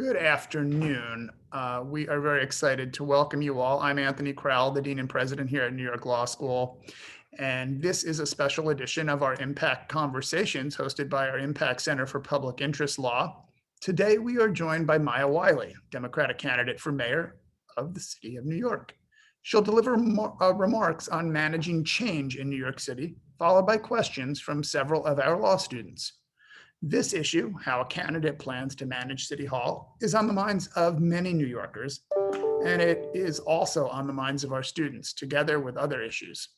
Good afternoon. We are very excited to welcome you all. I'm Anthony Crowell, the Dean and President here at New York Law School. And this is a special edition of our Impact Conversations hosted by our Impact Center for Public Interest Law. Today, we are joined by Maya Wiley, Democratic candidate for mayor of the city of New York. She'll deliver remarks on managing change in New York City, followed by questions from several of our law students. This issue, how a candidate plans to manage City Hall, is on the minds of many New Yorkers, and it is also on the minds of our students, together with other issues.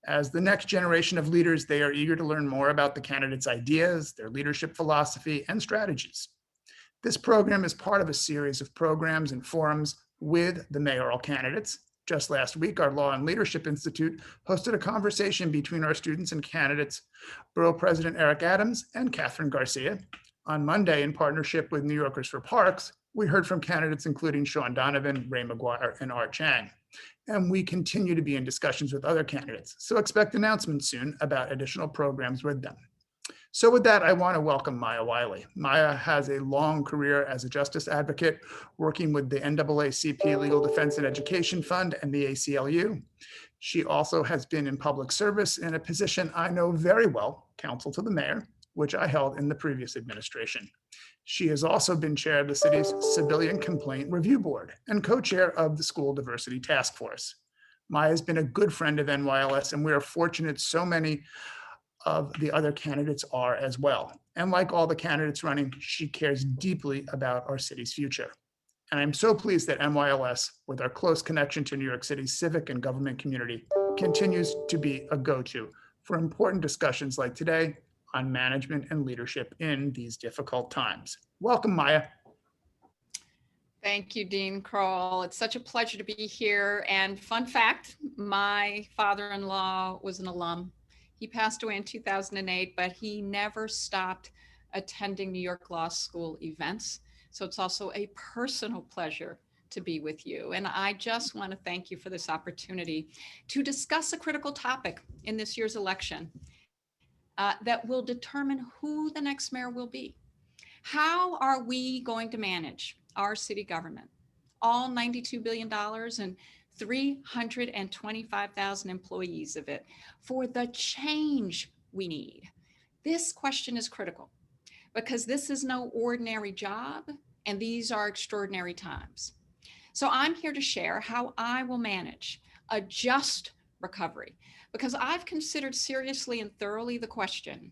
As the next generation of leaders, they are eager to learn more about the candidates' ideas, their leadership philosophy, and strategies. This program is part of a series of programs and forums with the mayoral candidates. Just last week, our Law and Leadership Institute hosted a conversation between our students and candidates, Borough President Eric Adams and Catherine Garcia. On Monday, in partnership with New Yorkers for Parks, we heard from candidates including Sean Donovan, Ray McGuire, and Art Chang. And we continue to be in discussions with other candidates, so expect announcements soon about additional programs with them. So with that, I want to welcome Maya Wiley. Maya has a long career as a justice advocate, working with the NAACP Legal Defense and Education Fund and the ACLU. She also has been in public service in a position I know very well, counsel to the mayor, which I held in the previous administration. She has also been chair of the city's Civilian Complaint Review Board and co-chair of the School Diversity Task Force. Maya has been a good friend of NYLS, and we are fortunate so many of the other candidates are as well. And like all the candidates running, she cares deeply about our city's future. And I'm so pleased that NYLS, with our close connection to New York City's civic and government community, continues to be a go-to for important discussions like today on management and leadership in these difficult times. Welcome, Maya. Thank you, Dean Kroll. It's such a pleasure to be here. And fun fact, my father-in-law was an alum. He passed away in 2008, but he never stopped attending New York Law School events. So it's also a personal pleasure to be with you. And I just want to thank you for this opportunity to discuss a critical topic in this year's election that will determine who the next mayor will be. How are we going to manage our city government, all $92 billion and 325,000 employees of it, for the change we need? This question is critical because this is no ordinary job and these are extraordinary times. So I'm here to share how I will manage a just recovery, because I've considered seriously and thoroughly the question,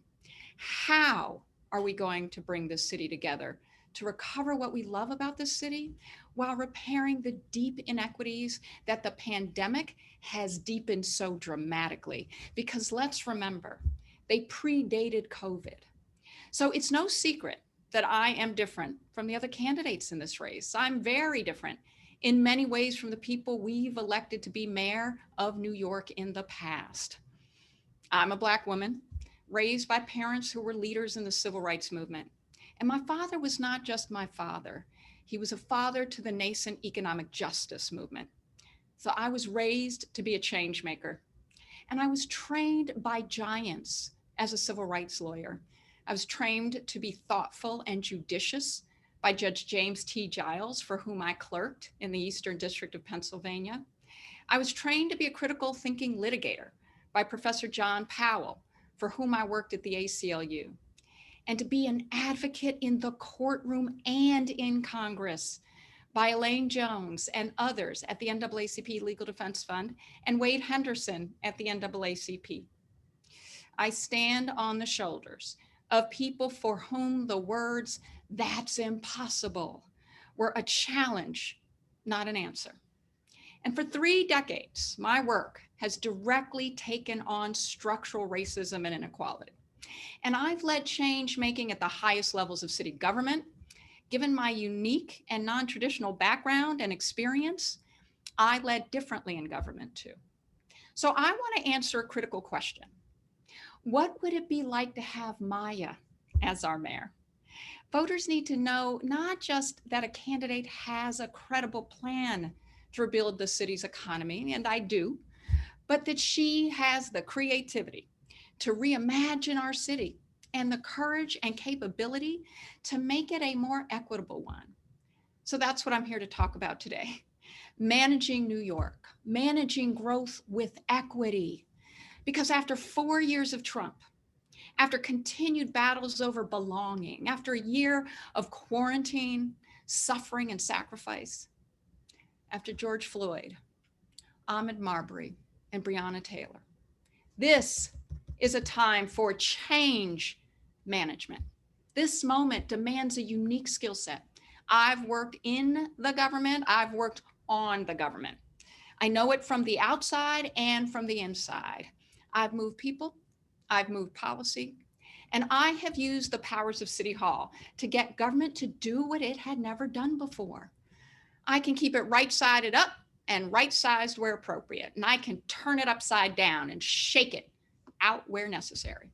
how are we going to bring this city together to recover what we love about this city while repairing the deep inequities that the pandemic has deepened so dramatically? Because let's remember, they predated COVID. So it's no secret that I am different from the other candidates in this race. I'm very different in many ways from the people we've elected to be mayor of New York in the past. I'm a Black woman, raised by parents who were leaders in the civil rights movement. And my father was not just my father. He was a father to the nascent economic justice movement. So I was raised to be a change maker. And I was trained by giants as a civil rights lawyer. I was trained to be thoughtful and judicious by Judge James T. Giles, for whom I clerked in the Eastern District of Pennsylvania. I was trained to be a critical thinking litigator by Professor John Powell, for whom I worked at the ACLU, and to be an advocate in the courtroom and in Congress by Elaine Jones and others at the NAACP Legal Defense Fund and Wade Henderson at the NAACP. I stand on the shoulders of people for whom the words, "that's impossible," were a challenge, not an answer. And for 3 decades, my work has directly taken on structural racism and inequality. And I've led change making at the highest levels of city government. Given my unique and non-traditional background and experience, I led differently in government too. So I want to answer a critical question. What would it be like to have Maya as our mayor? Voters need to know not just that a candidate has a credible plan to rebuild the city's economy, and I do, but that she has the creativity to reimagine our city and the courage and capability to make it a more equitable one. So that's what I'm here to talk about today. Managing New York, managing growth with equity. Because after 4 years of Trump, after continued battles over belonging, after a year of quarantine, suffering, and sacrifice, after George Floyd, Ahmaud Marbury, and Breonna Taylor, this is a time for change management. This moment demands a unique skill set. I've worked in the government, I've worked on the government. I know it from the outside and from the inside. I've moved people, I've moved policy, and I have used the powers of City Hall to get government to do what it had never done before. I can keep it right-sided up and right-sized where appropriate, and I can turn it upside down and shake it out where necessary.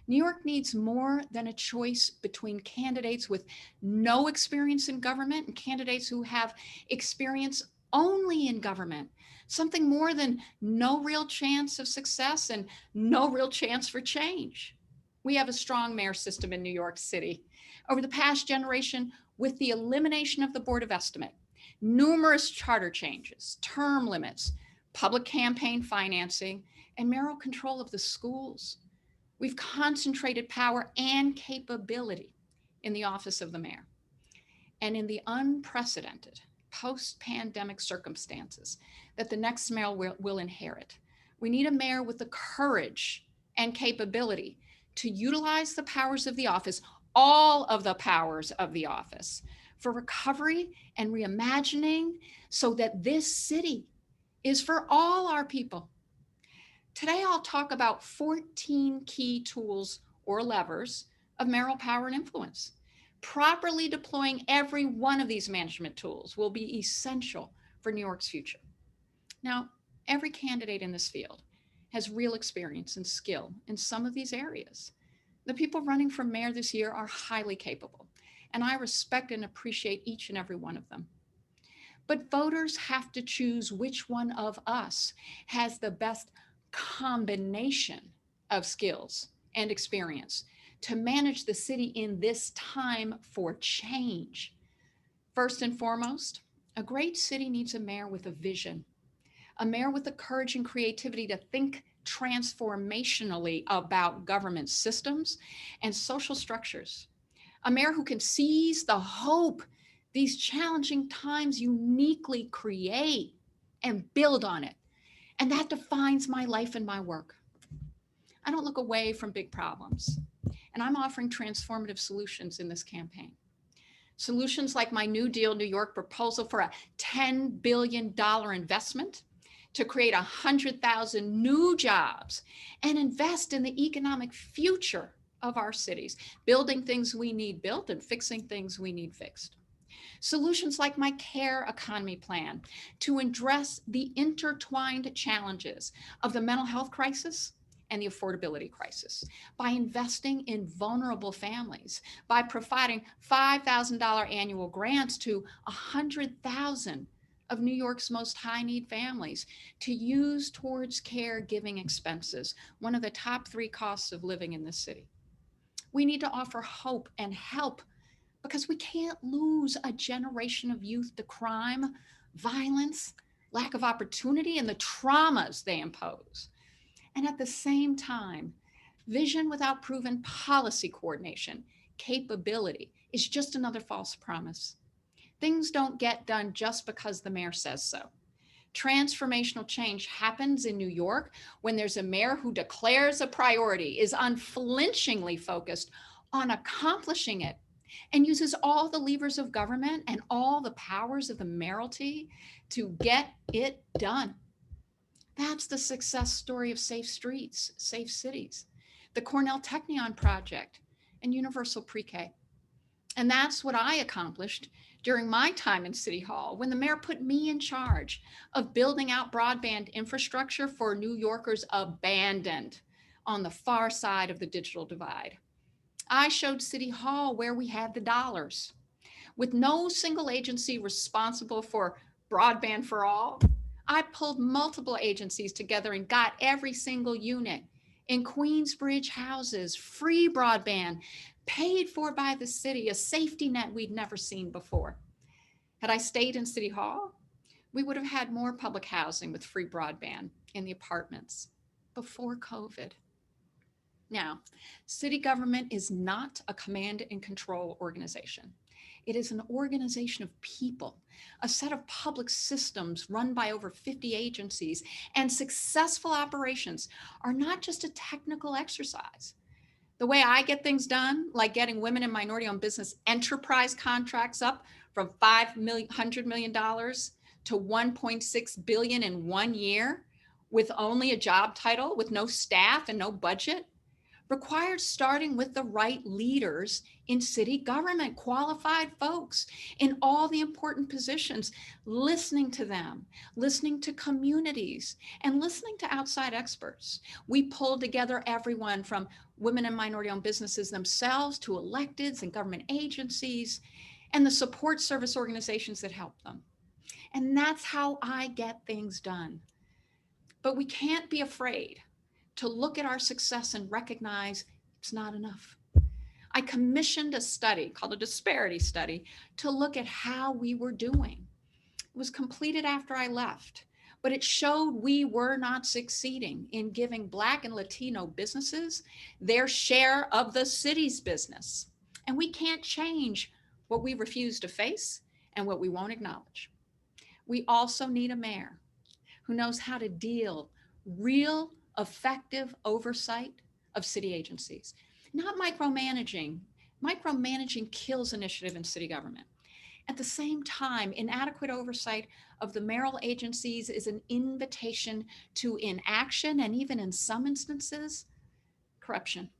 New York needs more than a choice between candidates with no experience in government and candidates who have experience only in government. Something more than no real chance of success and no real chance for change. We have a strong mayor system in New York City. Over the past generation, with the elimination of the Board of Estimate, numerous charter changes, term limits, public campaign financing, and mayoral control of the schools, we've concentrated power and capability in the office of the mayor. And in the unprecedented post-pandemic circumstances that the next mayor will inherit, we need a mayor with the courage and capability to utilize the powers of the office, all of the powers of the office, for recovery and reimagining so that this city is for all our people. Today, I'll talk about 14 key tools or levers of mayoral power and influence. Properly deploying every one of these management tools will be essential for New York's future. Now, every candidate in this field has real experience and skill in some of these areas. The people running for mayor this year are highly capable, and I respect and appreciate each and every one of them. But voters have to choose which one of us has the best combination of skills and experience to manage the city in this time for change. First and foremost, a great city needs a mayor with a vision, a mayor with the courage and creativity to think transformationally about government systems and social structures, a mayor who can seize the hope these challenging times uniquely create and build on it. And that defines my life and my work. I don't look away from big problems, and I'm offering transformative solutions in this campaign. Solutions like my New Deal New York proposal for a $10 billion investment to create 100,000 new jobs and invest in the economic future of our cities, building things we need built and fixing things we need fixed. Solutions like my care economy plan to address the intertwined challenges of the mental health crisis and the affordability crisis by investing in vulnerable families, by providing $5,000 annual grants to 100,000 of New York's most high-need families to use towards caregiving expenses, one of the top 3 costs of living in this city. We need to offer hope and help because we can't lose a generation of youth to crime, violence, lack of opportunity, and the traumas they impose. And at the same time, vision without proven policy coordination, capability, is just another false promise. Things don't get done just because the mayor says so. Transformational change happens in New York when there's a mayor who declares a priority, is unflinchingly focused on accomplishing it, and uses all the levers of government and all the powers of the mayoralty to get it done. That's the success story of Safe Streets, Safe Cities, the Cornell Technion Project, and Universal Pre-K. And that's what I accomplished during my time in City Hall when the mayor put me in charge of building out broadband infrastructure for New Yorkers abandoned on the far side of the digital divide. I showed City Hall where we had the dollars. With no single agency responsible for broadband for all, I pulled multiple agencies together and got every single unit in Queensbridge houses, free broadband, paid for by the city, a safety net we'd never seen before. Had I stayed in City Hall, we would have had more public housing with free broadband in the apartments before COVID. Now, city government is not a command and control organization. It is an organization of people, a set of public systems run by over 50 agencies, and successful operations are not just a technical exercise. The way I get things done, like getting women and minority-owned business enterprise contracts up from $500 million to $1.6 billion in 1 year with only a job title, with no staff and no budget, required starting with the right leaders in city government, qualified folks in all the important positions, listening to them, listening to communities, and listening to outside experts. We pulled together everyone from women and minority-owned businesses themselves to electeds and government agencies and the support service organizations that help them. And that's how I get things done. But we can't be afraid to look at our success and recognize it's not enough. I commissioned a study called a disparity study to look at how we were doing. It was completed after I left, but it showed we were not succeeding in giving Black and Latino businesses their share of the city's business. And we can't change what we refuse to face and what we won't acknowledge. We also need a mayor who knows how to deal real effective oversight of city agencies, not micromanaging. Micromanaging kills initiative in city government. At the same time, inadequate oversight of the mayoral agencies is an invitation to inaction and even in some instances, corruption.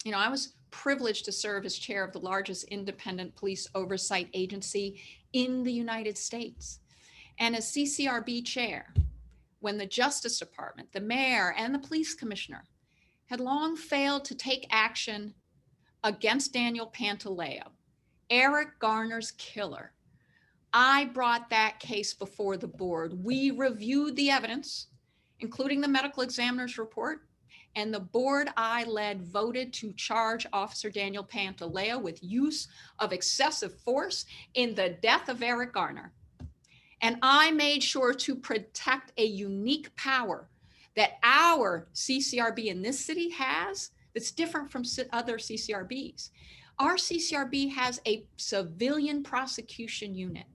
You know, I was privileged to serve as chair of the largest independent police oversight agency in the United States. And as CCRB chair, when the Justice Department, the mayor, and the police commissioner had long failed to take action against Daniel Pantaleo, Eric Garner's killer, I brought that case before the board. We reviewed the evidence, including the medical examiner's report, and the board I led voted to charge Officer Daniel Pantaleo with use of excessive force in the death of Eric Garner. And I made sure to protect a unique power that our CCRB in this city has that's different from other CCRBs. Our CCRB has a civilian prosecution unit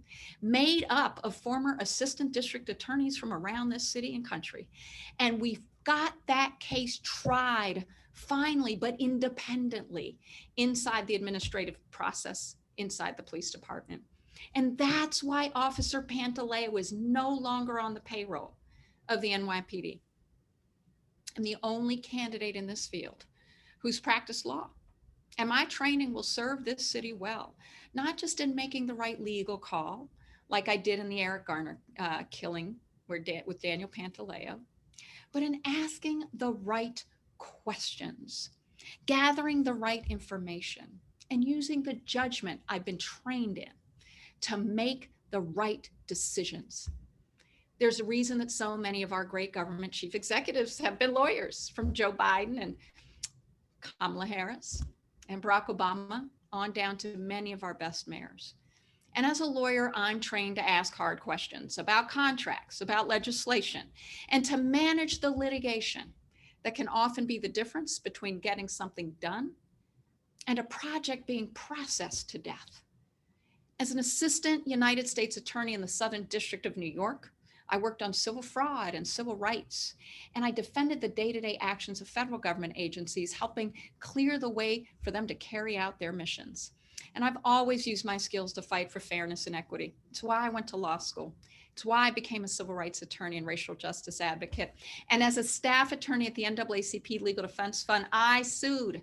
made up of former assistant district attorneys from around this city and country. And we've got that case tried finally, but independently inside the administrative process, inside the police department. And that's why Officer Pantaleo is no longer on the payroll of the NYPD. I'm the only candidate in this field who's practiced law. And my training will serve this city well, not just in making the right legal call, like I did in the Eric Garner killing with Daniel Pantaleo, but in asking the right questions, gathering the right information, and using the judgment I've been trained in to make the right decisions. There's a reason that so many of our great government chief executives have been lawyers, from Joe Biden and Kamala Harris and Barack Obama on down to many of our best mayors. And as a lawyer, I'm trained to ask hard questions about contracts, about legislation, and to manage the litigation that can often be the difference between getting something done and a project being processed to death. As an assistant United States attorney in the Southern District of New York, I worked on civil fraud and civil rights, and I defended the day-to-day actions of federal government agencies, helping clear the way for them to carry out their missions. And I've always used my skills to fight for fairness and equity. It's why I went to law school. It's why I became a civil rights attorney and racial justice advocate. And as a staff attorney at the NAACP Legal Defense Fund, I sued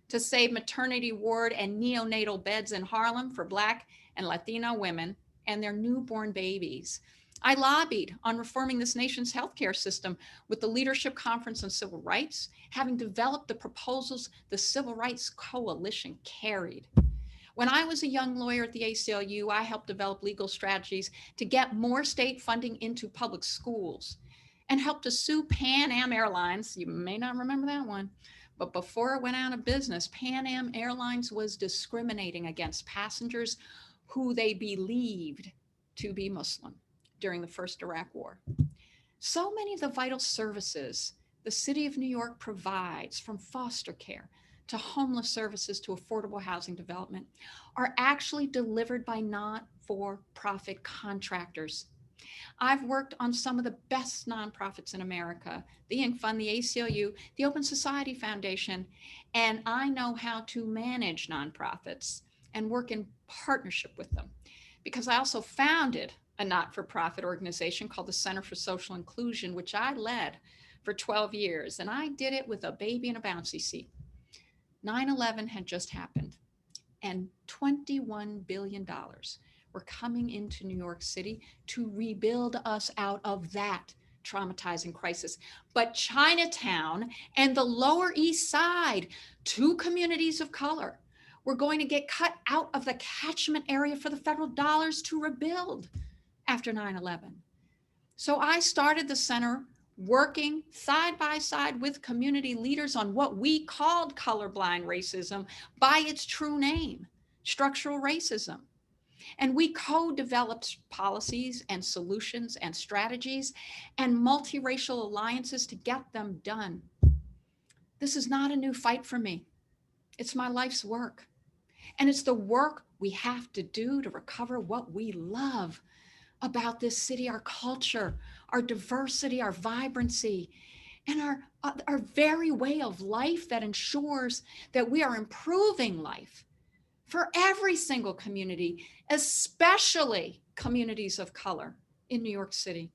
to save maternity ward and neonatal beds in Harlem for Black and Latino women and their newborn babies. I lobbied on reforming this nation's healthcare system with the Leadership Conference on Civil Rights, having developed the proposals the Civil Rights Coalition carried. When I was a young lawyer at the ACLU, I helped develop legal strategies to get more state funding into public schools and helped to sue Pan Am Airlines. You may not remember that one, but before it went out of business, Pan Am Airlines was discriminating against passengers who they believed to be Muslim during the first Iraq War. So many of the vital services the city of New York provides, from foster care to homeless services to affordable housing development, are actually delivered by not-for-profit contractors. I've worked on some of the best nonprofits in America, the Inc. Fund, the ACLU, the Open Society Foundation, and I know how to manage nonprofits and work in partnership with them, because I also founded a not-for-profit organization called the Center for Social Inclusion, which I led for 12 years, and I did it with a baby in a bouncy seat. 9/11 had just happened, and $21 billion were coming into New York City to rebuild us out of that traumatizing crisis. But Chinatown and the Lower East Side, two communities of color, were going to get cut out of the catchment area for the federal dollars to rebuild after 9/11. So I started the center working side by side with community leaders on what we called colorblind racism by its true name, structural racism. And we co-developed policies and solutions and strategies and multiracial alliances to get them done. This is not a new fight for me. It's my life's work. And it's the work we have to do to recover what we love about this city, our culture, our diversity, our vibrancy, and our very way of life that ensures that we are improving life for every single community, especially communities of color in New York City.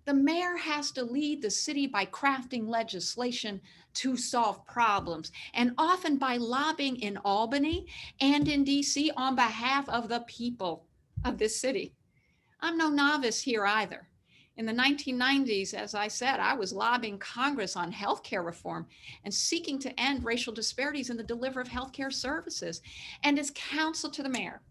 The mayor has to lead the city by crafting legislation to solve problems, and often by lobbying in Albany and in DC on behalf of the people of this city. I'm no novice here either. In the 1990s, as I said, I was lobbying Congress on healthcare reform and seeking to end racial disparities in the delivery of healthcare services. And as counsel to the mayor,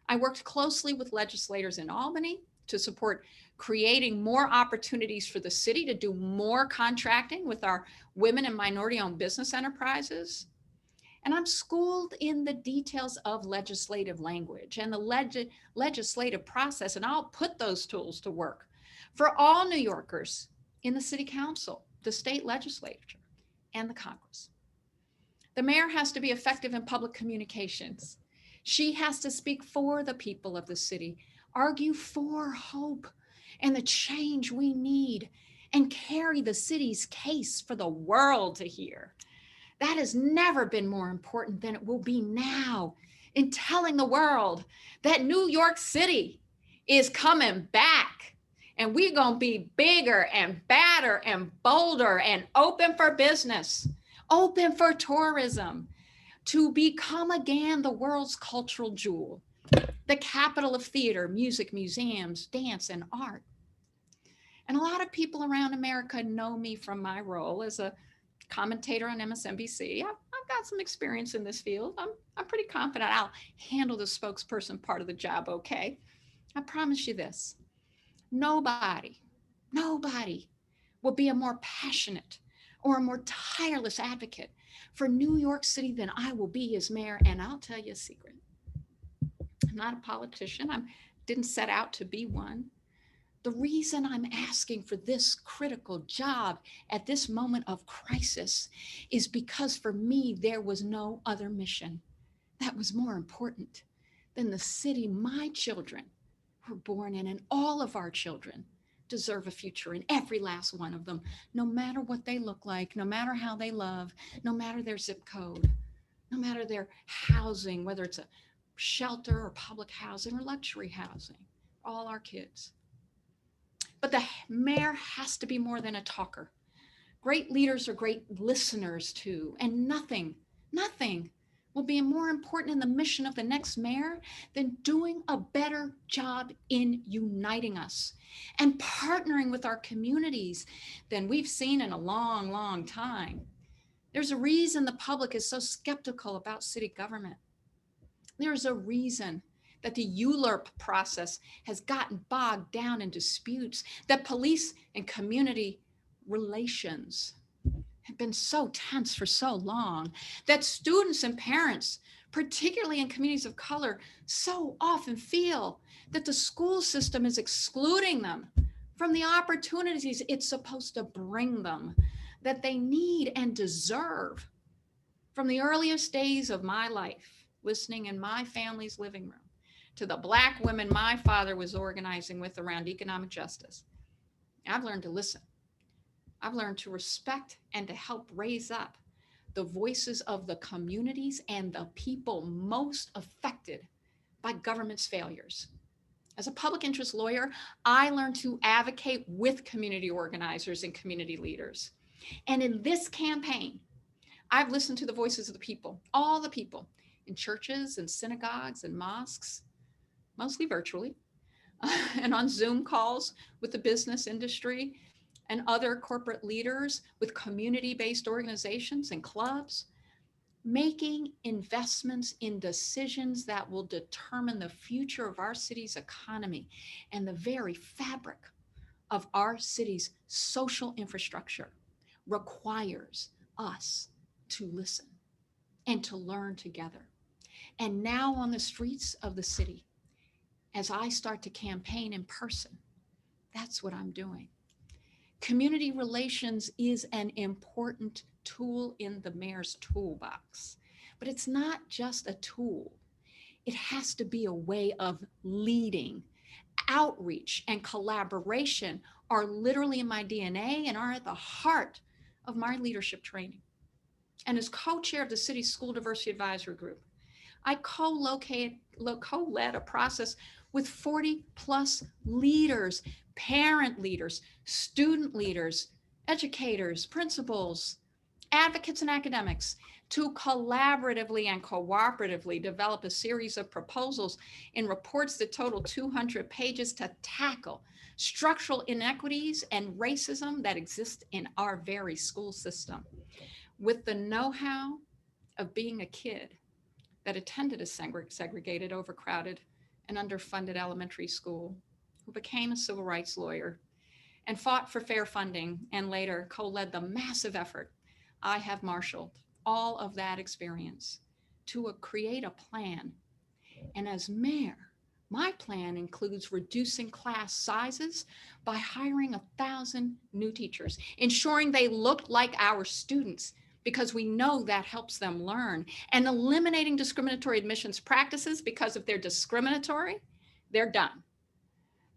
I worked closely with legislators in Albany to support creating more opportunities for the city to do more contracting with our women and minority-owned business enterprises. And I'm schooled in the details of legislative language and the legislative process, and I'll put those tools to work for all New Yorkers in the city council, the state legislature, and the Congress. The mayor has to be effective in public communications. She has to speak for the people of the city, argue for hope and the change we need, and carry the city's case for the world to hear. That has never been more important than it will be now in telling the world that New York City is coming back, and we're going to be bigger and badder and bolder and open for business, open for tourism, to become again the world's cultural jewel, the capital of theater, music, museums, dance, and art. And a lot of people around America know me from my role as a commentator on MSNBC. I've got some experience in this field. I'm pretty confident I'll handle the spokesperson part of the job okay. I promise you this, nobody will be a more passionate or a more tireless advocate for New York City than I will be as mayor. And I'll tell you a secret. I'm not a politician. I didn't set out to be one. The reason I'm asking for this critical job at this moment of crisis is because for me, there was no other mission that was more important than the city my children were born in, and all of our children deserve a future, and every last one of them, no matter what they look like, no matter how they love, no matter their zip code, no matter their housing, whether it's a shelter or public housing or luxury housing, all our kids. But the mayor has to be more than a talker. Great leaders are great listeners too, and nothing will be more important in the mission of the next mayor than doing a better job in uniting us and partnering with our communities than we've seen in a long, long time. There's a reason the public is so skeptical about city government. There's a reason that the ULURP process has gotten bogged down in disputes, that police and community relations have been so tense for so long, that students and parents particularly in communities of color, so often feel that the school system is excluding them from the opportunities it's supposed to bring them, that they need and deserve. From the earliest days of my life, listening in my family's living room, to the Black women my father was organizing with around economic justice, I've learned to listen. I've learned to respect and to help raise up the voices of the communities and the people most affected by government's failures. As a public interest lawyer, I learned to advocate with community organizers and community leaders. And in this campaign, I've listened to the voices of the people, all the people in churches and synagogues and mosques, mostly virtually, and on Zoom calls with the business industry and other corporate leaders, with community-based organizations and clubs, making investments in decisions that will determine the future of our city's economy and the very fabric of our city's social infrastructure requires us to listen and to learn together. And now on the streets of the city, as I start to campaign in person, that's what I'm doing. Community relations is an important tool in the mayor's toolbox, but it's not just a tool. It has to be a way of leading. Outreach and collaboration are literally in my DNA and are at the heart of my leadership training. And as co-chair of the city's school diversity advisory group, I co-led a process with 40 plus leaders, parent leaders, student leaders, educators, principals, advocates, and academics to collaboratively and cooperatively develop a series of proposals in reports that total 200 pages to tackle structural inequities and racism that exist in our very school system. With the know-how of being a kid that attended a segregated, overcrowded, and underfunded elementary school, who became a civil rights lawyer and fought for fair funding and later co-led the massive effort, I have marshaled all of that experience to create a plan. And as mayor, my plan includes reducing class sizes by hiring 1,000 new teachers, ensuring they look like our students, because we know that helps them learn, and eliminating discriminatory admissions practices, because if they're discriminatory, they're done.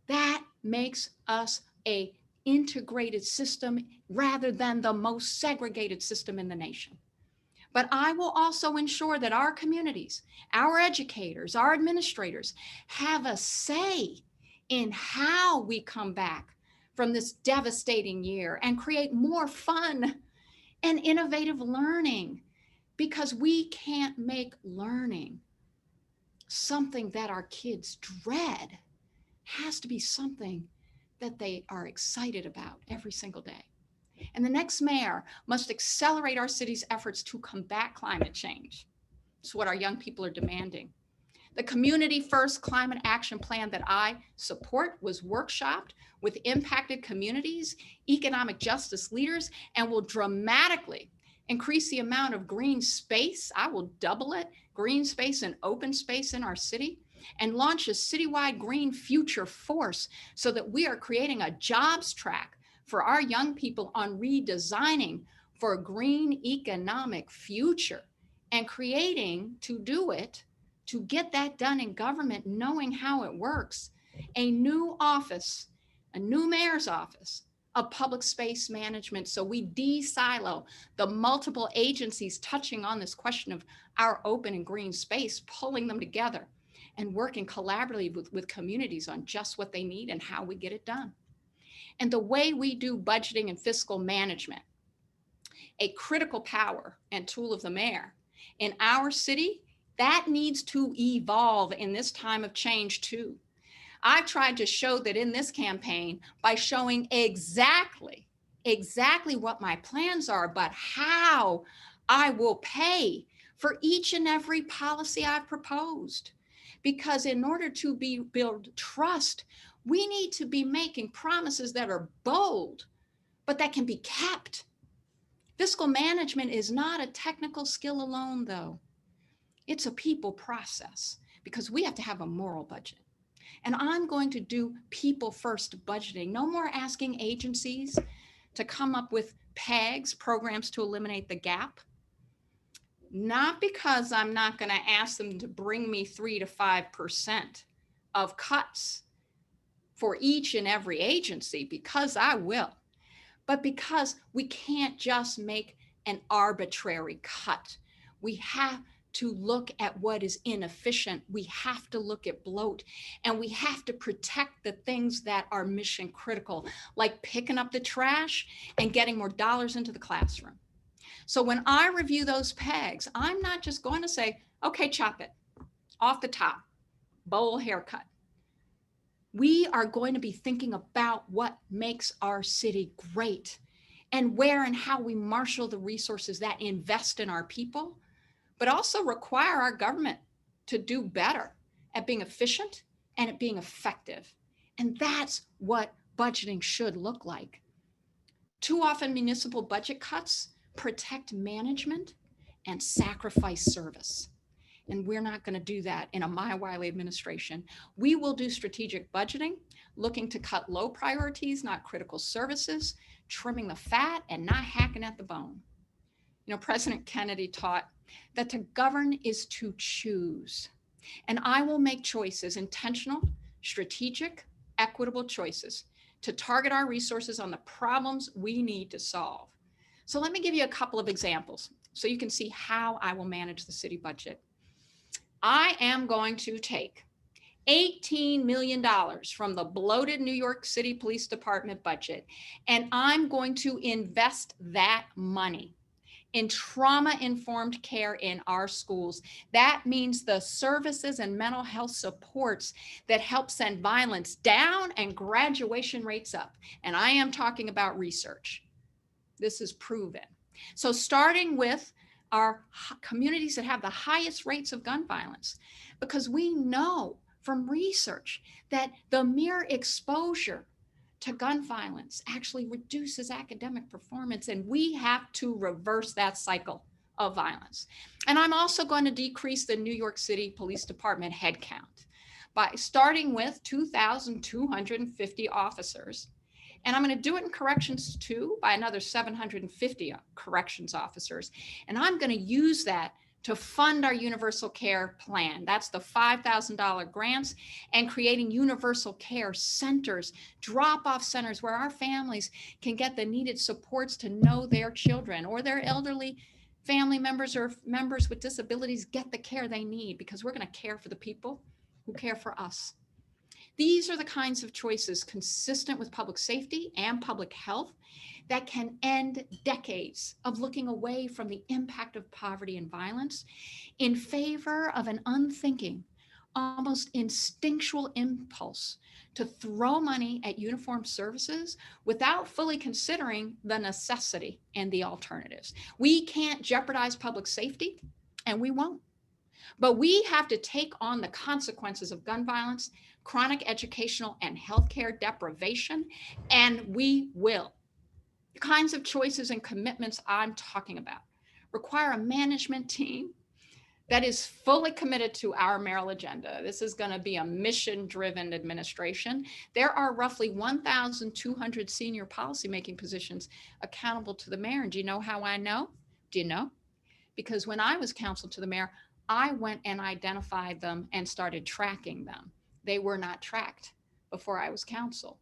That makes us an integrated system rather than the most segregated system in the nation. But I will also ensure that our communities, our educators, our administrators have a say in how we come back from this devastating year and create more fun and innovative learning, because we can't make learning something that our kids dread. It has to be something that they are excited about every single day. And the next mayor must accelerate our city's efforts to combat climate change. It's what our young people are demanding. The Community First Climate Action Plan that I support was workshopped with impacted communities, economic justice leaders, and will dramatically increase the amount of green space. I will double it, green space and open space in our city, and launch a citywide green future force so that we are creating a jobs track for our young people on redesigning for a green economic future, and creating, to do it, to get that done in government, knowing how it works, a new office, a new mayor's office of public space management. So we de-silo the multiple agencies touching on this question of our open and green space, pulling them together and working collaboratively with communities on just what they need and how we get it done. And the way we do budgeting and fiscal management, a critical power and tool of the mayor in our city, that needs to evolve in this time of change too. I tried to show that in this campaign by showing exactly what my plans are, but how I will pay for each and every policy I've proposed. Because in order to build trust, we need to be making promises that are bold, but that can be kept. Fiscal management is not a technical skill alone, though. It's a people process because we have to have a moral budget. And I'm going to do people first budgeting. No more asking agencies to come up with PEGs, programs to eliminate the gap. Not because I'm not going to ask them to bring me 3 to 5% of cuts for each and every agency, because I will, but because we can't just make an arbitrary cut. We have to look at what is inefficient. We have to look at bloat, and we have to protect the things that are mission critical, like picking up the trash and getting more dollars into the classroom. So when I review those pegs, I'm not just going to say, okay, chop it off the top, bowl haircut. We are going to be thinking about what makes our city great and where and how we marshal the resources that invest in our people, but also require our government to do better at being efficient and at being effective. And that's what budgeting should look like. Too often, municipal budget cuts protect management and sacrifice service. And we're not going to do that in a Wiley administration. We will do strategic budgeting, looking to cut low priorities, not critical services, trimming the fat and not hacking at the bone. You know, President Kennedy taught that to govern is to choose. And I will make choices, intentional, strategic, equitable choices to target our resources on the problems we need to solve. So let me give you a couple of examples so you can see how I will manage the city budget. I am going to take $18 million from the bloated New York City Police Department budget, and I'm going to invest that money in trauma-informed care in our schools. That means the services and mental health supports that help send violence down and graduation rates up. And I am talking about research. This is proven. So starting with our communities that have the highest rates of gun violence, because we know from research that the mere exposure to gun violence actually reduces academic performance, and we have to reverse that cycle of violence. And I'm also going to decrease the New York City Police Department headcount by starting with 2,250 officers. And I'm going to do it in corrections too by another 750 corrections officers. And I'm going to use that to fund our universal care plan. That's the $5,000 grants, and creating universal care centers, drop-off centers where our families can get the needed supports to know their children or their elderly family members or members with disabilities get the care they need, because we're going to care for the people who care for us. These are the kinds of choices consistent with public safety and public health that can end decades of looking away from the impact of poverty and violence in favor of an unthinking, almost instinctual impulse to throw money at uniformed services without fully considering the necessity and the alternatives. We can't jeopardize public safety, and we won't. But we have to take on the consequences of gun violence, chronic educational and healthcare deprivation, and we will. The kinds of choices and commitments I'm talking about require a management team that is fully committed to our mayoral agenda. This is going to be a mission-driven administration. There are roughly 1,200 senior policymaking positions accountable to the mayor. And do you know how I know? Do you know? Because when I was counsel to the mayor, I went and identified them and started tracking them. They were not tracked before I was counsel.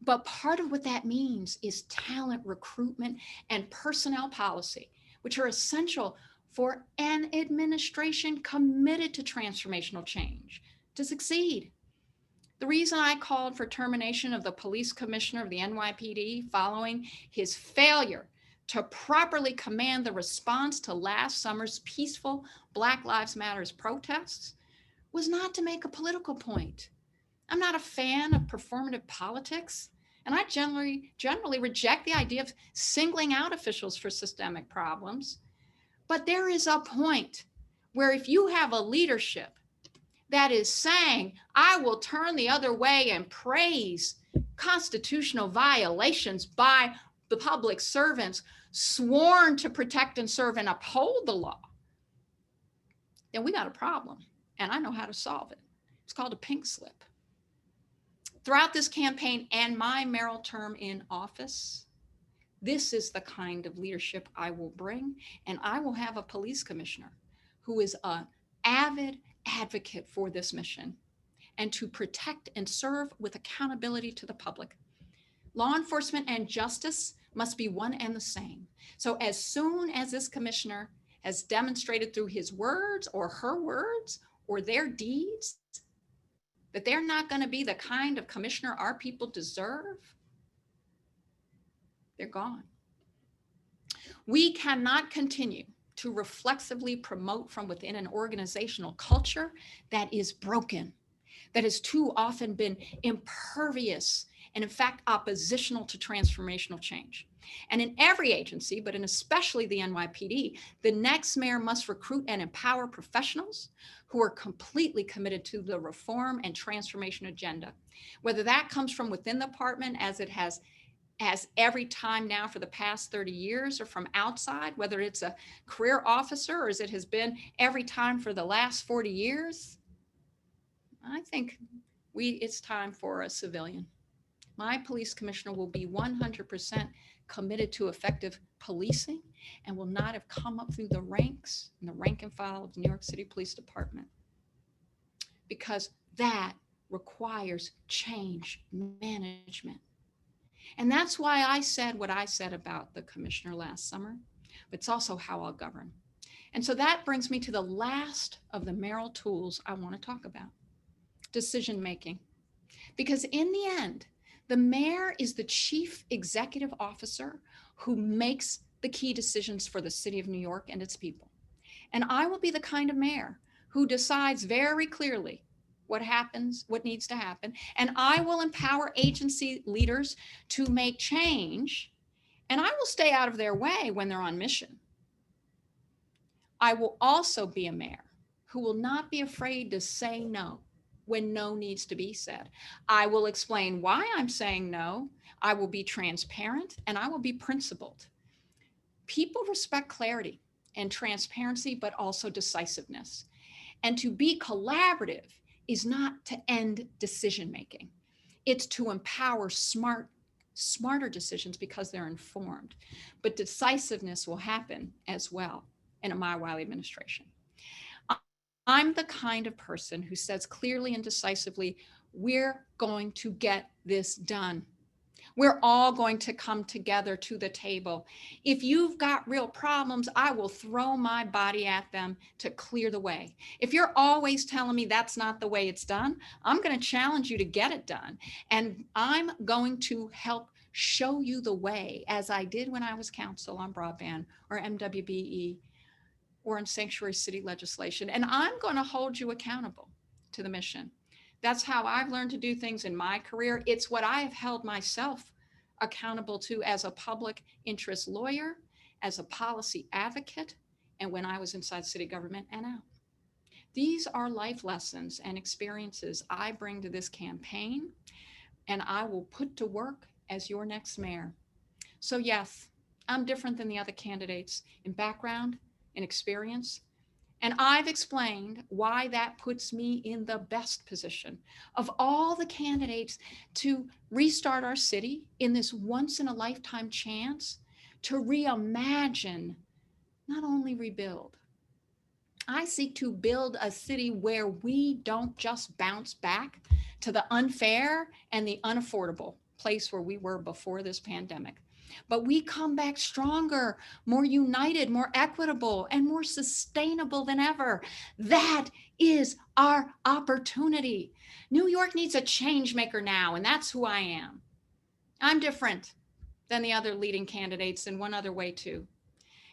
But part of what that means is talent recruitment and personnel policy, which are essential for an administration committed to transformational change to succeed. The reason I called for termination of the police commissioner of the NYPD following his failure to properly command the response to last summer's peaceful Black Lives Matter protests was not to make a political point. I'm not a fan of performative politics, and I generally reject the idea of singling out officials for systemic problems. But there is a point where if you have a leadership that is saying, I will turn the other way and praise constitutional violations by the public servants sworn to protect and serve and uphold the law, then we got a problem, and I know how to solve it. It's called a pink slip. Throughout this campaign and my mayoral term in office, this is the kind of leadership I will bring, and I will have a police commissioner who is an avid advocate for this mission and to protect and serve with accountability to the public. Law enforcement and justice must be one and the same. So as soon as this commissioner has demonstrated through his words or her words or their deeds that they're not going to be the kind of commissioner our people deserve, they're gone. We cannot continue to reflexively promote from within an organizational culture that is broken, that has too often been impervious and in fact oppositional to transformational change. And in every agency, but in especially the NYPD, the next mayor must recruit and empower professionals who are completely committed to the reform and transformation agenda. Whether that comes from within the department, as it has every time now for the past 30 years, or from outside, whether it's a career officer or as it has been every time for the last 40 years, I think it's time for a civilian. My police commissioner will be 100% committed to effective policing and will not have come up through the ranks and the rank and file of the New York City Police Department, because that requires change management. And that's why I said what I said about the commissioner last summer, but it's also how I'll govern. And so that brings me to the last of the mayoral tools I want to talk about: decision making. Because in the end, the mayor is the chief executive officer who makes the key decisions for the city of New York and its people. And I will be the kind of mayor who decides very clearly what happens, what needs to happen. And I will empower agency leaders to make change, and I will stay out of their way when they're on mission. I will also be a mayor who will not be afraid to say no when no needs to be said. I will explain why I'm saying no. I will be transparent, and I will be principled. People respect clarity and transparency, but also decisiveness. And to be collaborative is not to end decision making. It's to empower smarter decisions because they're informed. But decisiveness will happen as well in my Wiley administration. I'm the kind of person who says clearly and decisively, we're going to get this done. We're all going to come together to the table. If you've got real problems, I will throw my body at them to clear the way. If you're always telling me that's not the way it's done, I'm going to challenge you to get it done. And I'm going to help show you the way, as I did when I was counsel on broadband or MWBE or in sanctuary city legislation. And I'm going to hold you accountable to the mission. That's how I've learned to do things in my career. It's what I have held myself accountable to as a public interest lawyer, as a policy advocate, and when I was inside city government and out. These are life lessons and experiences I bring to this campaign, and I will put to work as your next mayor. So yes, I'm different than the other candidates in background, in experience. And I've explained why that puts me in the best position of all the candidates to restart our city in this once in a lifetime chance to reimagine, not only rebuild. I seek to build a city where we don't just bounce back to the unfair and the unaffordable place where we were before this pandemic, but we come back stronger, more united, more equitable, and more sustainable than ever. That is our opportunity. New York needs a change maker now, and that's who I am. I'm different than the other leading candidates in one other way too.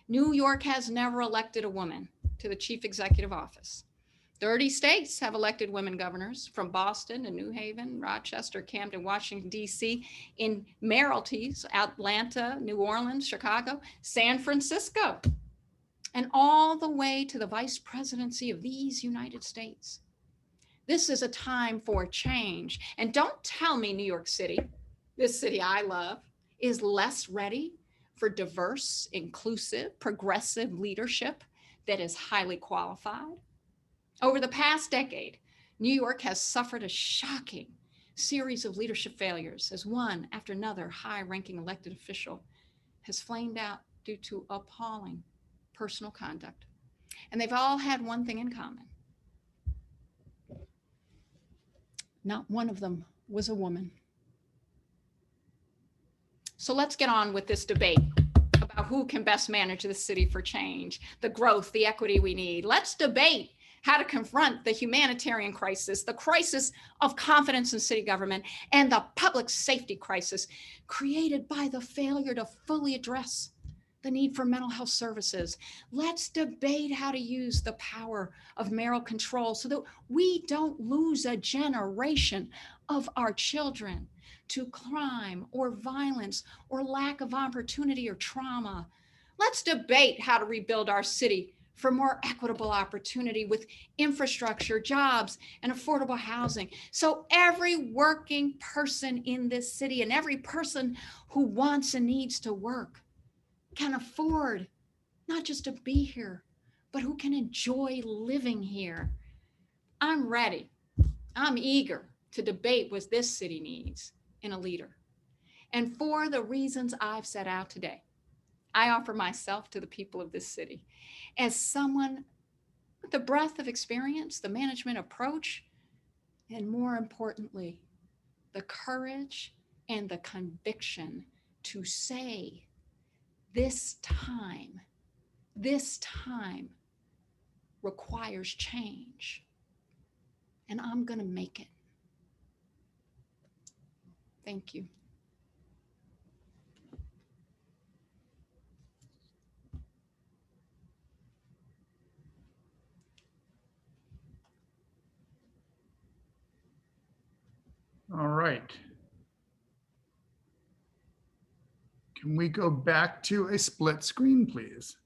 New York has never elected a woman to the chief executive office. 30 states have elected women governors, from Boston to New Haven, Rochester, Camden, Washington, D.C., in mayoralties, Atlanta, New Orleans, Chicago, San Francisco, and all the way to the vice presidency of these United States. This is a time for change. And don't tell me New York City, this city I love, is less ready for diverse, inclusive, progressive leadership that is highly qualified. Over the past decade, New York has suffered a shocking series of leadership failures as one after another high-ranking elected official has flamed out due to appalling personal conduct. And they've all had one thing in common. Not one of them was a woman. So let's get on with this debate about who can best manage the city for change, the growth, the equity we need. Let's debate how to confront the humanitarian crisis, the crisis of confidence in city government, and the public safety crisis created by the failure to fully address the need for mental health services. Let's debate how to use the power of mayoral control so that we don't lose a generation of our children to crime or violence or lack of opportunity or trauma. Let's debate how to rebuild our city for more equitable opportunity with infrastructure, jobs, and affordable housing. So every working person in this city and every person who wants and needs to work can afford not just to be here, but who can enjoy living here. I'm ready. I'm eager to debate what this city needs in a leader. And for the reasons I've set out today, I offer myself to the people of this city as someone with the breadth of experience, the management approach, and more importantly, the courage and the conviction to say, this time requires change, and I'm going to make it. Thank you. All right. Can we go back to a split screen, please?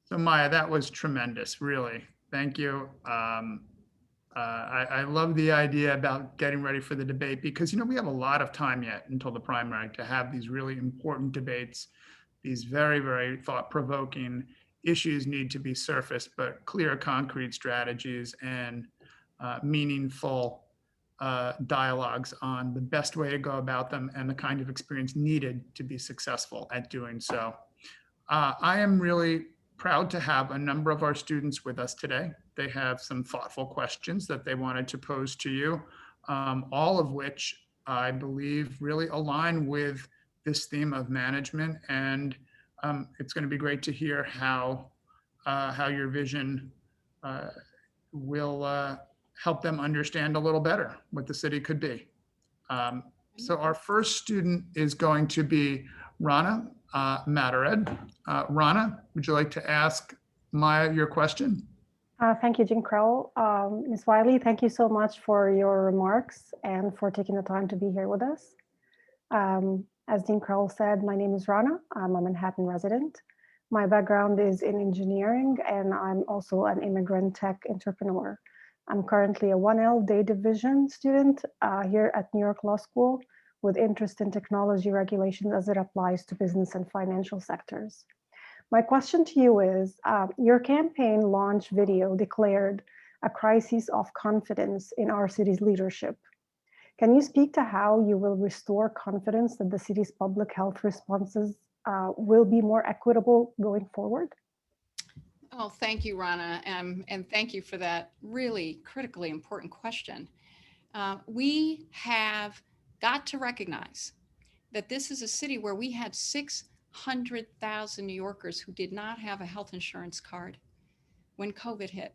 So Maya, that was tremendous, really. Thank you. I love the idea about getting ready for the debate because, we have a lot of time yet until the primary to have these really important debates. These very, very thought-provoking issues need to be surfaced, but clear, concrete strategies and meaningful dialogues on the best way to go about them and the kind of experience needed to be successful at doing so. I am really proud to have a number of our students with us today. They have some thoughtful questions that they wanted to pose to you, all of which I believe really align with this theme of management. And it's going to be great to hear how your vision will help them understand a little better what the city could be. So our first student is going to be Rana Matared. Rana, would you like to ask Maya your question? Thank you, Jean Crowell. Ms. Wiley, thank you so much for your remarks and for taking the time to be here with us. As Dean Crowell said, my name is Rana. I'm a Manhattan resident. My background is in engineering, and I'm also an immigrant tech entrepreneur. I'm currently a 1L Day Division student here at New York Law School with interest in technology regulation as it applies to business and financial sectors. My question to you is, your campaign launch video declared a crisis of confidence in our city's leadership. Can you speak to how you will restore confidence that the city's public health responses will be more equitable going forward? Oh, thank you, Rana, and thank you for that really critically important question. We have got to recognize that this is a city where we had 600,000 New Yorkers who did not have a health insurance card when COVID hit.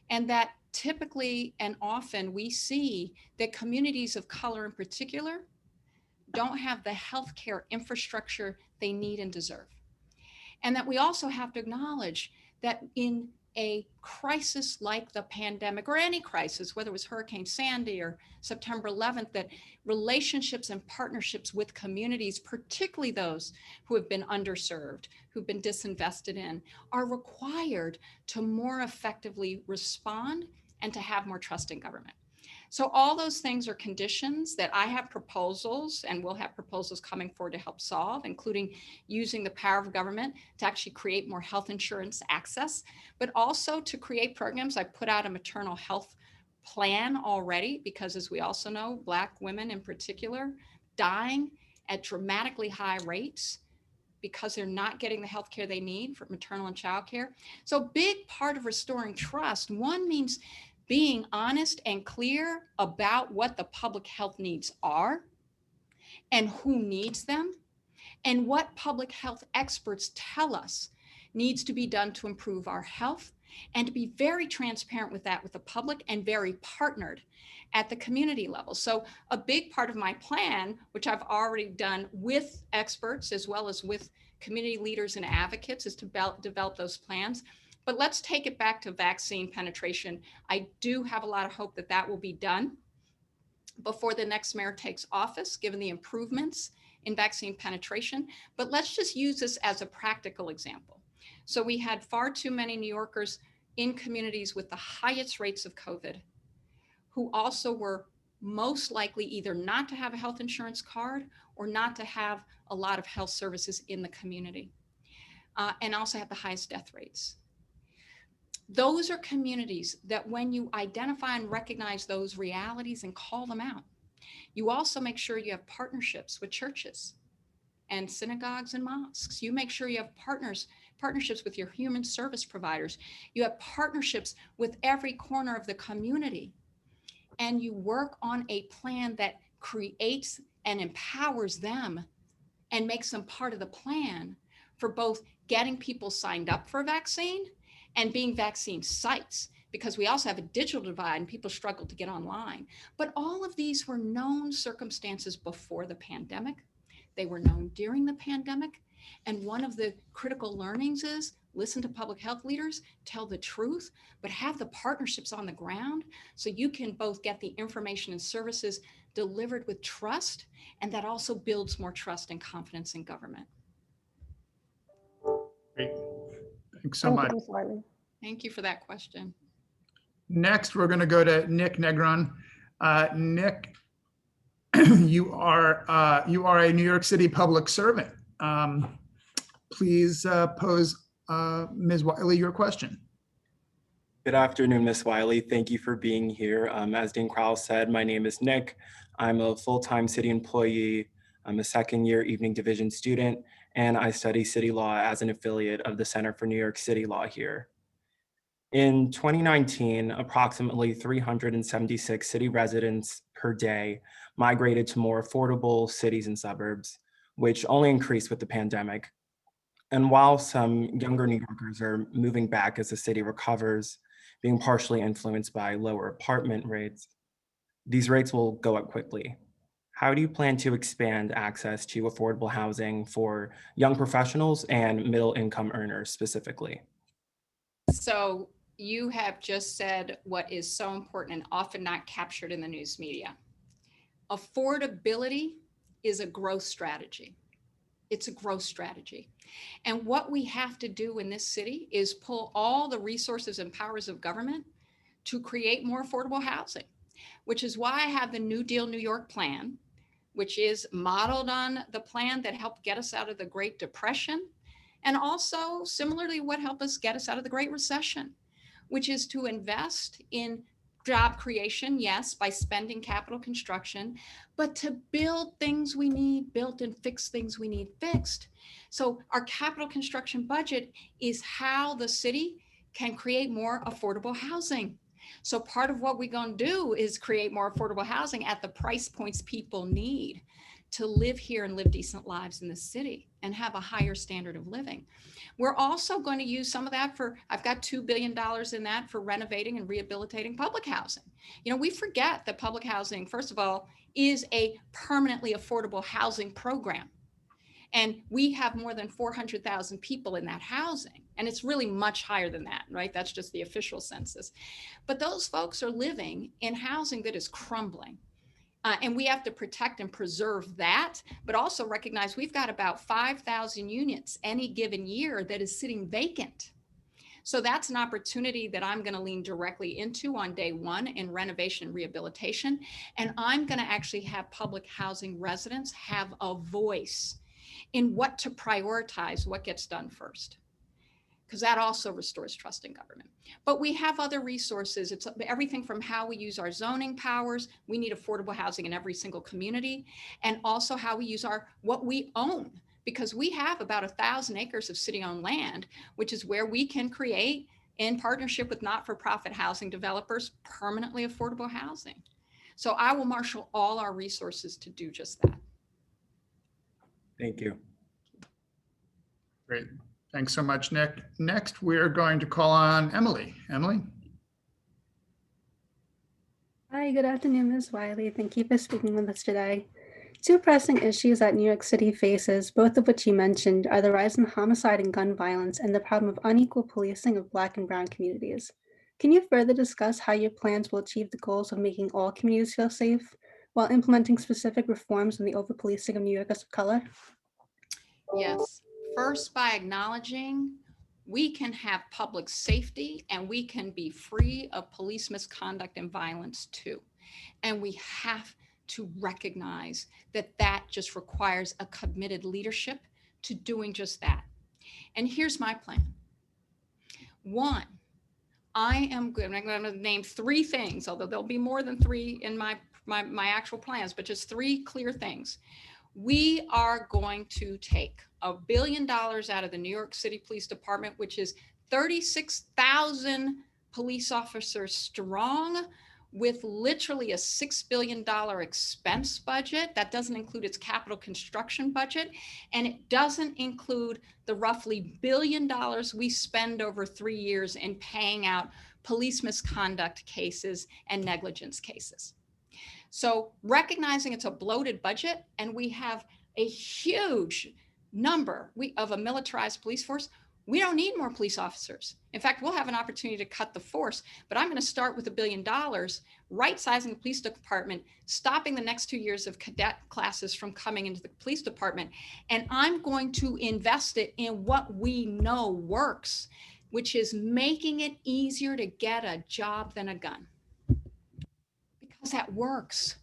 And that typically and often we see that communities of color in particular don't have the healthcare infrastructure they need and deserve. And that we also have to acknowledge that in a crisis like the pandemic or any crisis, whether it was Hurricane Sandy or September 11th, that relationships and partnerships with communities, particularly those who have been underserved, who've been disinvested in, are required to more effectively respond and to have more trust in government. So all those things are conditions that I have proposals, and we'll have proposals coming forward to help solve, including using the power of government to actually create more health insurance access, but also to create programs. I put out a maternal health plan already, because as we also know, Black women in particular dying at dramatically high rates because they're not getting the health care they need for maternal and child care. So a big part of restoring trust, one, means being honest and clear about what the public health needs are and who needs them, and what public health experts tell us needs to be done to improve our health, and to be very transparent with that with the public and very partnered at the community level. So a big part of my plan, which I've already done with experts as well as with community leaders and advocates, is to develop those plans. But let's take it back to vaccine penetration. I do have a lot of hope that that will be done before the next mayor takes office, given the improvements in vaccine penetration. But let's just use this as a practical example. So we had far too many New Yorkers in communities with the highest rates of COVID, who also were most likely either not to have a health insurance card or not to have a lot of health services in the community, and also have the highest death rates. Those are communities that, when you identify and recognize those realities and call them out, you also make sure you have partnerships with churches and synagogues and mosques. You make sure you have partnerships with your human service providers. You have partnerships with every corner of the community. And you work on a plan that creates and empowers them and makes them part of the plan for both getting people signed up for a vaccine and being vaccine sites, because we also have a digital divide and people struggle to get online. But all of these were known circumstances before the pandemic. They were known during the pandemic. And one of the critical learnings is listen to public health leaders, tell the truth, but have the partnerships on the ground so you can both get the information and services delivered with trust, and that also builds more trust and confidence in government. Great. Thanks so Thank much. you, Ms. Wiley. Thank you for that question. Next, we're going to go to Nick Negron. Nick, you are a New York City public servant. Please pose Ms. Wiley your question. Good afternoon, Ms. Wiley. Thank you for being here. As Dean Crowell said, my name is Nick. I'm a full-time city employee. I'm a second-year evening division student, and I study city law as an affiliate of the Center for New York City Law here. In 2019, approximately 376 city residents per day migrated to more affordable cities and suburbs, which only increased with the pandemic. And while some younger New Yorkers are moving back as the city recovers, being partially influenced by lower apartment rates, these rates will go up quickly. How do you plan to expand access to affordable housing for young professionals and middle income earners specifically? So you have just said what is so important and often not captured in the news media. Affordability is a growth strategy. It's a growth strategy. And what we have to do in this city is pull all the resources and powers of government to create more affordable housing, which is why I have the New Deal New York plan, which is modeled on the plan that helped get us out of the Great Depression, and also similarly what helped us get us out of the Great Recession, which is to invest in job creation, yes, by spending capital construction, but to build things we need built and fix things we need fixed. So our capital construction budget is how the city can create more affordable housing. So part of what we're going to do is create more affordable housing at the price points people need to live here and live decent lives in the city and have a higher standard of living. We're also going to use some of that for, I've got $2 billion in that for renovating and rehabilitating public housing. You know, we forget that public housing, first of all, is a permanently affordable housing program. And we have more than 400,000 people in that housing. And it's really much higher than that, right? That's just the official census. But those folks are living in housing that is crumbling. And we have to protect and preserve that, but also recognize we've got about 5,000 units any given year that is sitting vacant. So that's an opportunity that I'm going to lean directly into on day one in renovation and rehabilitation. And I'm going to actually have public housing residents have a voice in what to prioritize, what gets done first, because that also restores trust in government. But we have other resources. It's everything from how we use our zoning powers. We need affordable housing in every single community, and also how we use what we own, because we have about 1,000 acres of city-owned land, which is where we can create, in partnership with not-for-profit housing developers, permanently affordable housing. So I will marshal all our resources to do just that. Thank you. Great. Thanks so much, Nick. Next, we're going to call on Emily. Emily? Hi, good afternoon, Ms. Wiley. Thank you for speaking with us today. Two pressing issues that New York City faces, both of which you mentioned, are the rise in homicide and gun violence and the problem of unequal policing of Black and Brown communities. Can you further discuss how your plans will achieve the goals of making all communities feel safe while implementing specific reforms in the over-policing of New Yorkers of color? Yes. First, by acknowledging we can have public safety and we can be free of police misconduct and violence too. And we have to recognize that that just requires a committed leadership to doing just that. And here's my plan. One, I'm going to name 3 things, although there'll be more than 3 in my actual plans, but just 3 clear things. We are going to take $1 billion out of the New York City Police Department, which is 36,000 police officers strong, with literally a $6 billion expense budget. That doesn't include its capital construction budget. And it doesn't include the roughly $1 billion we spend over 3 years in paying out police misconduct cases and negligence cases. So recognizing it's a bloated budget and we have a huge number of a militarized police force, we don't need more police officers. In fact, we'll have an opportunity to cut the force, but I'm going to start with $1 billion, right-sizing the police department, stopping the next 2 years of cadet classes from coming into the police department. And I'm going to invest it in what we know works, which is making it easier to get a job than a gun. Because that works.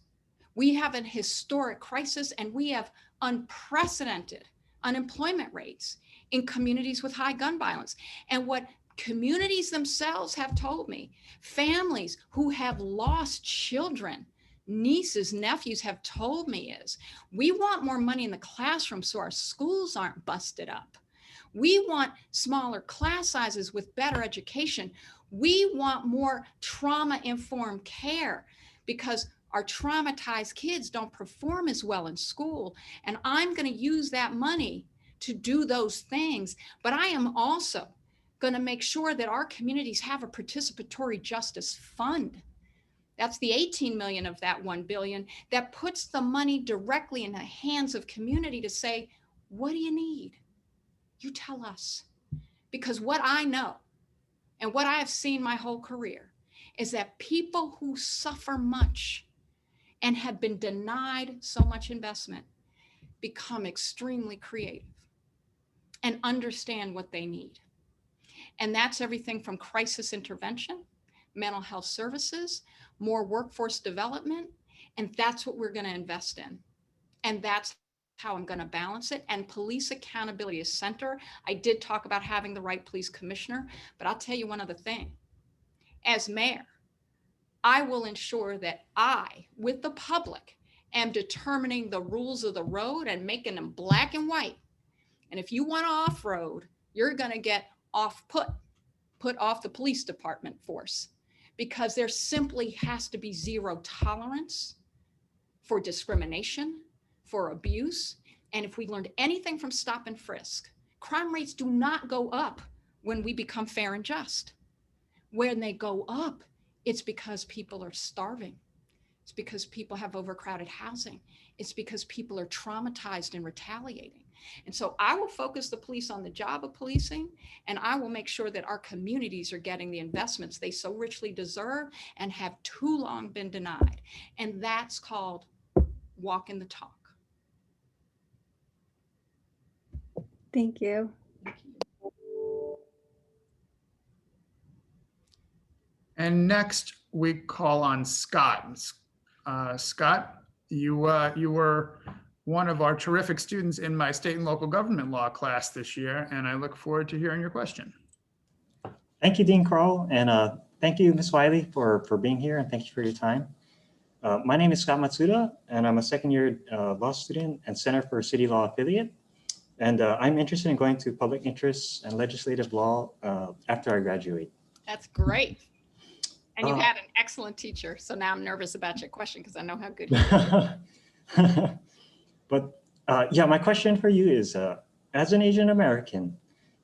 We have an historic crisis and we have unprecedented unemployment rates in communities with high gun violence. And what communities themselves have told me, families who have lost children, nieces, nephews have told me is, we want more money in the classroom so our schools aren't busted up. We want smaller class sizes with better education. We want more trauma-informed care because our traumatized kids don't perform as well in school. And I'm going to use that money to do those things. But I am also going to make sure that our communities have a participatory justice fund. That's the 18 million of that 1 billion that puts the money directly in the hands of community to say, what do you need? You tell us. Because what I know and what I have seen my whole career is that people who suffer much and have been denied so much investment become extremely creative and understand what they need. And that's everything from crisis intervention, mental health services, more workforce development, and that's what we're going to invest in. And that's how I'm going to balance it. And police accountability is center. I did talk about having the right police commissioner, but I'll tell you one other thing. As mayor, I will ensure that I, with the public, am determining the rules of the road and making them black and white. And if you want to off-road, you're going to get put off the police department force, because there simply has to be zero tolerance for discrimination, for abuse. And if we learned anything from stop and frisk, crime rates do not go up when we become fair and just. When they go up, it's because people are starving. It's because people have overcrowded housing. It's because people are traumatized and retaliating. And so I will focus the police on the job of policing, and I will make sure that our communities are getting the investments they so richly deserve and have too long been denied. And that's called walking the talk. Thank you. And next we call on Scott. Scott, you were one of our terrific students in my state and local government law class this year, and I look forward to hearing your question. Thank you, Dean Crowell, and thank you, Ms. Wiley, for being here, and thank you for your time. My name is Scott Matsuda, and I'm a second-year law student and Center for City Law affiliate. And I'm interested in going to public interest and legislative law after I graduate. That's great. And you had an excellent teacher. So now I'm nervous about your question because I know how good he is. But yeah, my question for you is, as an Asian American,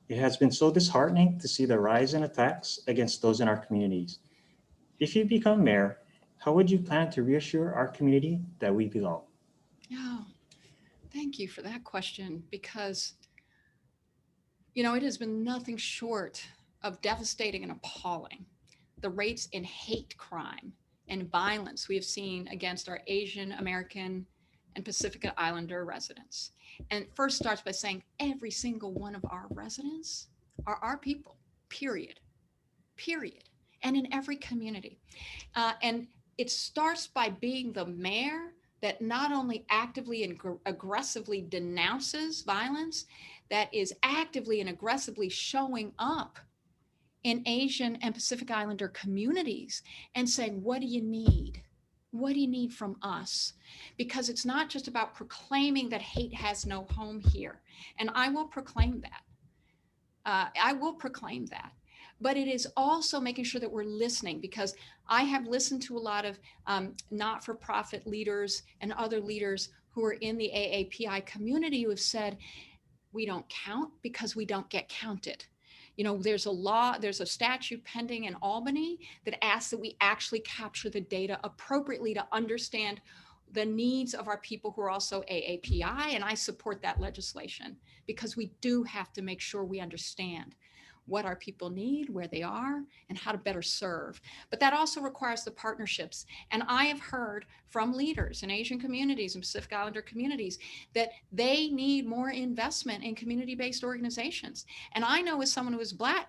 it has been so disheartening to see the rise in attacks against those in our communities. If you become mayor, how would you plan to reassure our community that we belong? Oh, thank you for that question, because, you know, it has been nothing short of devastating and appalling. The rates in hate crime and violence we have seen against our Asian American and Pacific Islander residents. And it first starts by saying every single one of our residents are our people, period, and in every community. And it starts by being the mayor that not only actively and aggressively denounces violence, that is actively and aggressively showing up in Asian and Pacific Islander communities and saying, what do you need? What do you need from us? Because it's not just about proclaiming that hate has no home here. And I will proclaim that. But it is also making sure that we're listening, because I have listened to a lot of not-for-profit leaders and other leaders who are in the AAPI community who have said, we don't count because we don't get counted. You know, there's a statute pending in Albany that asks that we actually capture the data appropriately to understand the needs of our people who are also AAPI. And I support that legislation because we do have to make sure we understand what our people need, where they are, and how to better serve. But that also requires the partnerships. And I have heard from leaders in Asian communities and Pacific Islander communities that they need more investment in community-based organizations. And I know, as someone who is Black,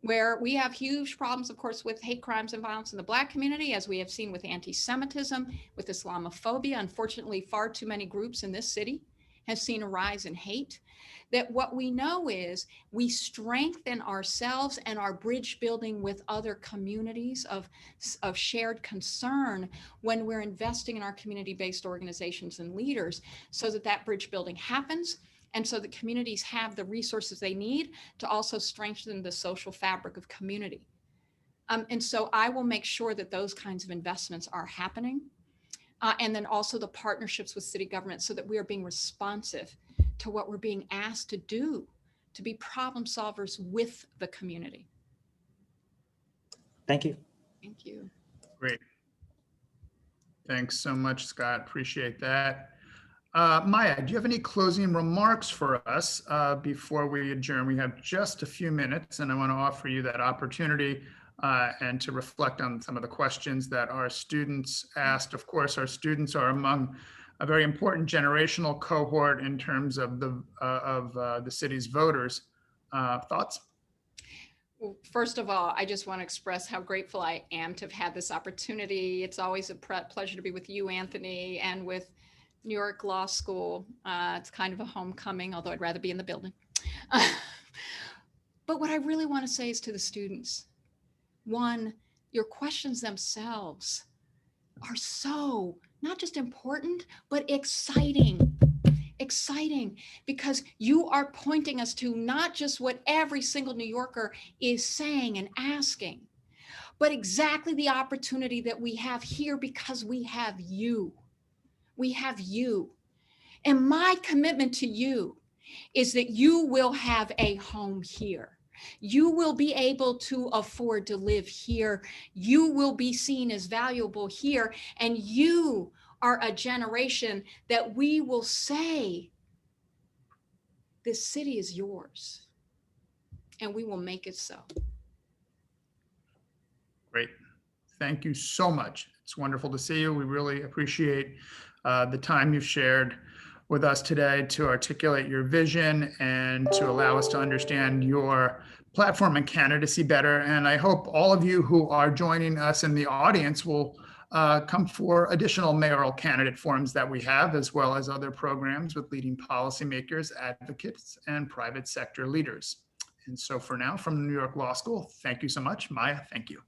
where we have huge problems, of course, with hate crimes and violence in the Black community, as we have seen with anti-Semitism, with Islamophobia. Unfortunately, far too many groups in this city have seen a rise in hate. That what we know is we strengthen ourselves and our bridge building with other communities of shared concern when we're investing in our community-based organizations and leaders, so that that bridge building happens, and so that communities have the resources they need to also strengthen the social fabric of community. And so I will make sure that those kinds of investments are happening. And then also the partnerships with city government, so that we are being responsive to what we're being asked to do, to be problem solvers with the community. Thank you. Thank you. Great. Thanks so much, Scott. Appreciate that. Maya, do you have any closing remarks for us before we adjourn? We have just a few minutes, and I want to offer you that opportunity and to reflect on some of the questions that our students asked. Of course, our students are among a very important generational cohort in terms of the city's voters. Thoughts? Well, first of all, I just want to express how grateful I am to have had this opportunity. It's always a pleasure to be with you, Anthony, and with New York Law School. It's kind of a homecoming, although I'd rather be in the building. But what I really want to say is to the students, one, your questions themselves are so not just important, but exciting, because you are pointing us to not just what every single New Yorker is saying and asking, but exactly the opportunity that we have here because we have you. We have you. And my commitment to you is that you will have a home here. You will be able to afford to live here. You will be seen as valuable here. And you are a generation that we will say, this city is yours. And we will make it so. Great. Thank you so much. It's wonderful to see you. We really appreciate the time you've shared with us today to articulate your vision and to allow us to understand your platform and candidacy better. And I hope all of you who are joining us in the audience will come for additional mayoral candidate forums that we have, as well as other programs with leading policymakers, advocates, and private sector leaders. And so for now, from the New York Law School, thank you so much. Maya, thank you.